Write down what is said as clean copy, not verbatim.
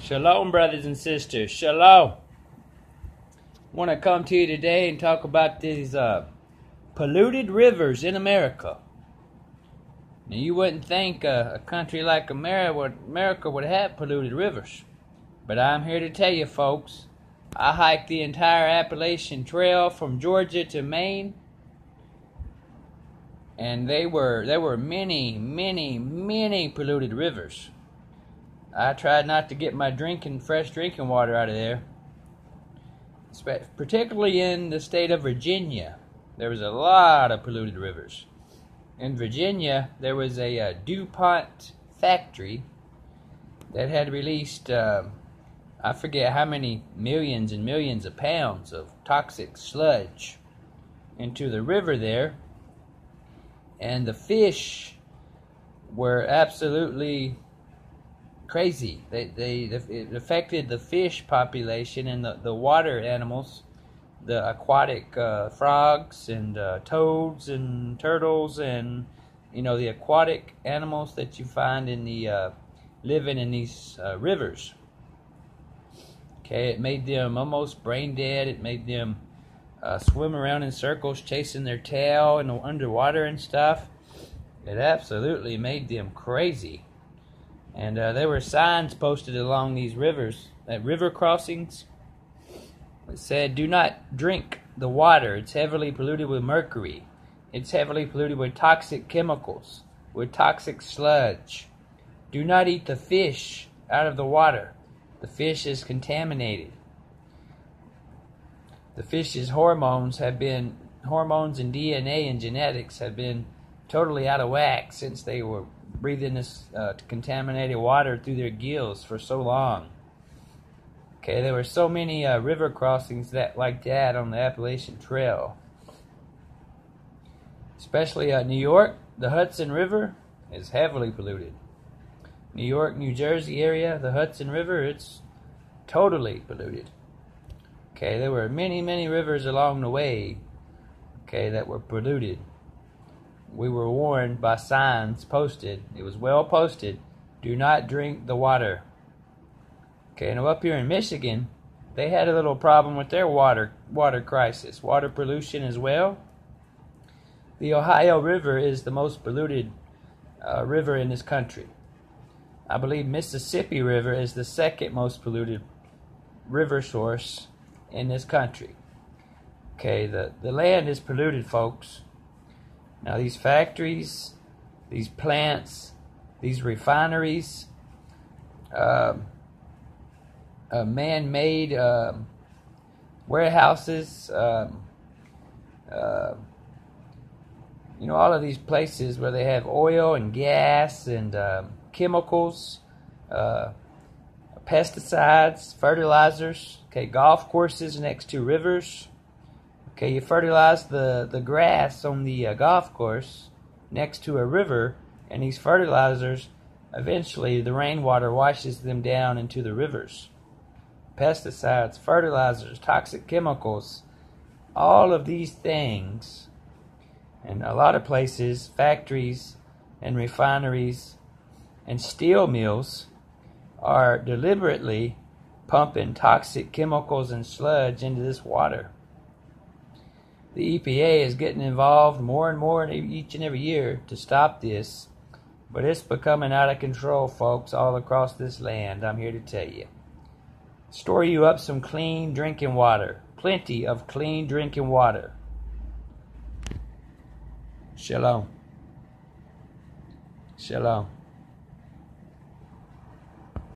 Shalom, brothers and sisters. Shalom. I want to come to you today and talk about these polluted rivers in America. Now, you wouldn't think a country like America would have polluted rivers. But I'm here to tell you, folks, I hiked the entire Appalachian Trail from Georgia to Maine. And there were many polluted rivers. I tried not to get my fresh drinking water out of there. Particularly in the state of Virginia, there was a lot of polluted rivers. In Virginia, there was a DuPont factory that had released, I forget how many millions and millions of pounds of toxic sludge into the river there. And the fish were absolutely crazy. It affected the fish population and the water animals, the aquatic frogs and toads and turtles, and the aquatic animals that you find in the living in these rivers. Okay, it made them almost brain dead. It made them swim around in circles chasing their tail and underwater and stuff. It absolutely made them crazy. And there were signs posted along these rivers, at river crossings. It said, "Do not drink the water. It's heavily polluted with mercury. It's heavily polluted with toxic chemicals, with toxic sludge. Do not eat the fish out of the water. The fish is contaminated. The fish's hormones and DNA and genetics have been totally out of whack since they were breathing this contaminated water through their gills for so long." Okay, there were so many river crossings like that on the Appalachian Trail. Especially New York, the Hudson River is heavily polluted. New York, New Jersey area, the Hudson River, it's totally polluted. Okay, there were many rivers along the way, okay, that were polluted. We were warned by signs posted. It was well posted. Do not drink the water. Okay, now up here in Michigan, they had a little problem with their water crisis, water pollution as well. The Ohio River is the most polluted river in this country. I believe Mississippi River is the second most polluted river source in this country. Okay, the land is polluted, folks. Now these factories, these plants, these refineries, man-made warehouses, all of these places where they have oil and gas and chemicals, pesticides, fertilizers, okay, golf courses next to rivers. Okay, you fertilize the grass on the golf course next to a river, and these fertilizers, eventually the rainwater washes them down into the rivers. Pesticides, fertilizers, toxic chemicals, all of these things, and a lot of places, factories and refineries and steel mills are deliberately pumping toxic chemicals and sludge into this water. The EPA is getting involved more and more each and every year to stop this, but it's becoming out of control, folks, all across this land. I'm here to tell you. Store you up some clean drinking water. Plenty of clean drinking water. Shalom. Shalom.